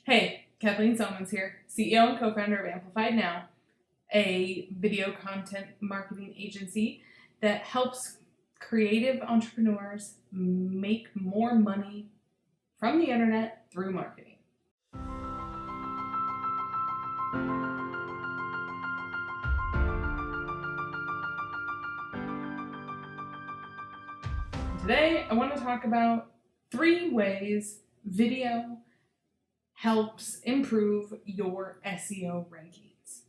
Hey, Kathleen Selmans here, CEO and co-founder of Amplified Now, a video content marketing agency that helps creative entrepreneurs make more money from the internet through marketing. Today, I want to talk about 3 ways video helps improve your SEO rankings.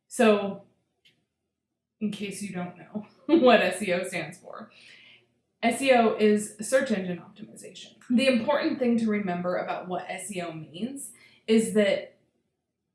So, in case you don't know what SEO stands for, SEO is search engine optimization. The important thing to remember about what SEO means is that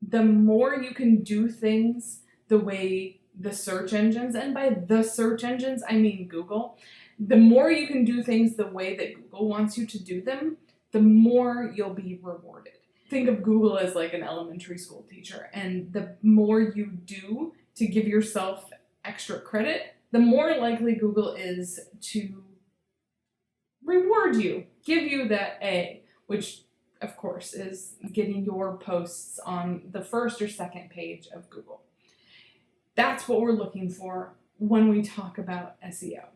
the more you can do things the way the search engines, and by the search engines, I mean Google, the more you can do things the way that Google wants you to do them, the more you'll be rewarded. Think of Google as like an elementary school teacher, and the more you do to give yourself extra credit, the more likely Google is to reward you, give you that A, which of course is getting your posts on the first or second page of Google. That's what we're looking for when we talk about SEO.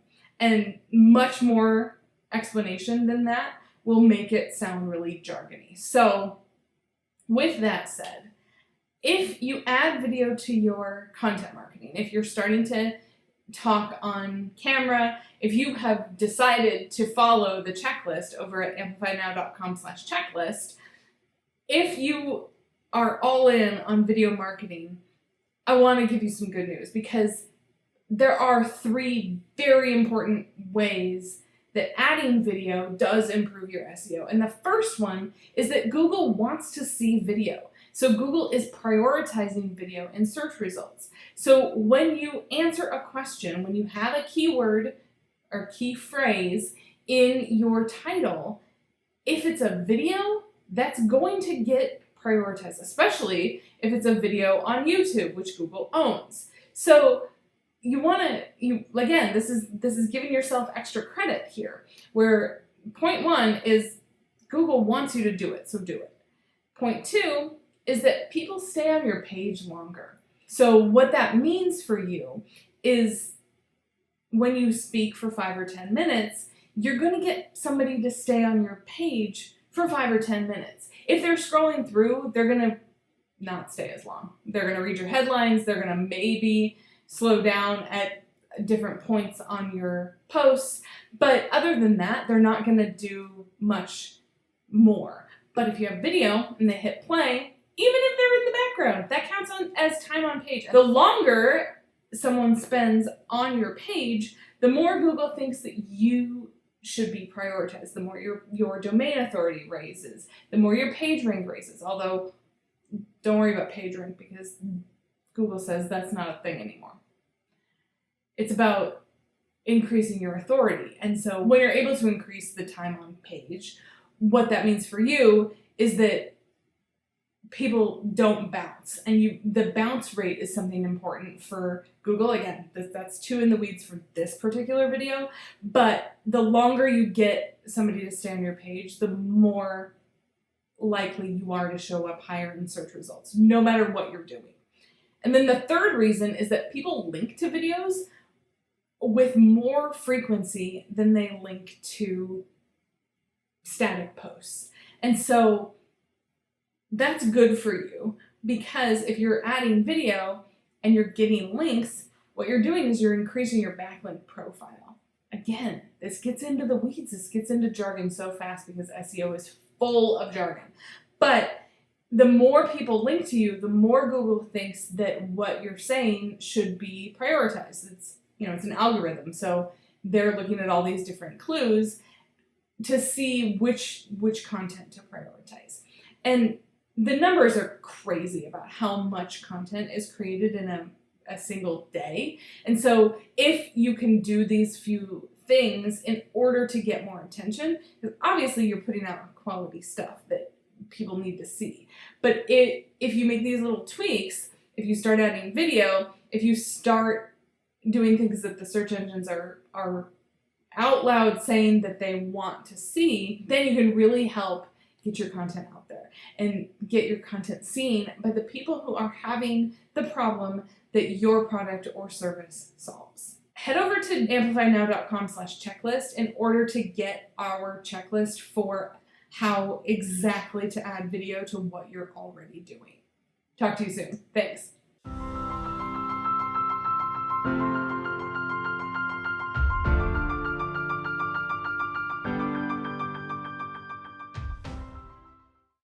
And much more explanation than that will make it sound really jargony. So, with that said, if you add video to your content marketing, if you're starting to talk on camera, if you have decided to follow the checklist over at amplifiednow.com/checklist, if you are all in on video marketing, I want to give you some good news, because there are 3 very important ways that adding video does improve your SEO. And the first one is that Google wants to see video. So Google is prioritizing video in search results. So when you answer a question, when you have a keyword or key phrase in your title, if it's a video, that's going to get prioritized, especially if it's a video on YouTube, which Google owns. So this is giving yourself extra credit here, where point 1 is Google wants you to do it, so do it. Point 2 is that people stay on your page longer. So what that means for you is when you speak for 5 or 10 minutes, you're going to get somebody to stay on your page for 5 or 10 minutes. If they're scrolling through, they're going to not stay as long. They're going to read your headlines, they're going to maybe slow down at different points on your posts, but other than that, they're not going to do much more. But if you have video and they hit play, even if they're in the background, that counts as time on page. The longer someone spends on your page, the more Google thinks that you should be prioritized, the more your domain authority raises, the more your page rank raises. Although, don't worry about page rank, because Google says that's not a thing anymore. It's about increasing your authority. And so when you're able to increase the time on page, what that means for you is that people don't bounce. And the bounce rate is something important for Google. Again, that's too in the weeds for this particular video. But the longer you get somebody to stay on your page, the more likely you are to show up higher in search results, no matter what you're doing. And then the third reason is that people link to videos with more frequency than they link to static posts. And so that's good for you, because if you're adding video and you're getting links, what you're doing is you're increasing your backlink profile. Again, this gets into the weeds, this gets into jargon so fast because SEO is full of jargon. But the more people link to you, the more Google thinks that what you're saying should be prioritized. It's an algorithm, so they're looking at all these different clues to see which content to prioritize. And the numbers are crazy about how much content is created in a single day. And so if you can do these few things in order to get more attention, because obviously you're putting out quality stuff that people need to see. But if you make these little tweaks, if you start adding video, if you start doing things that the search engines are out loud saying that they want to see, then you can really help get your content out there and get your content seen by the people who are having the problem that your product or service solves. Head over to amplifynow.com/checklist in order to get our checklist for how exactly to add video to what you're already doing. Talk to you soon. Thanks.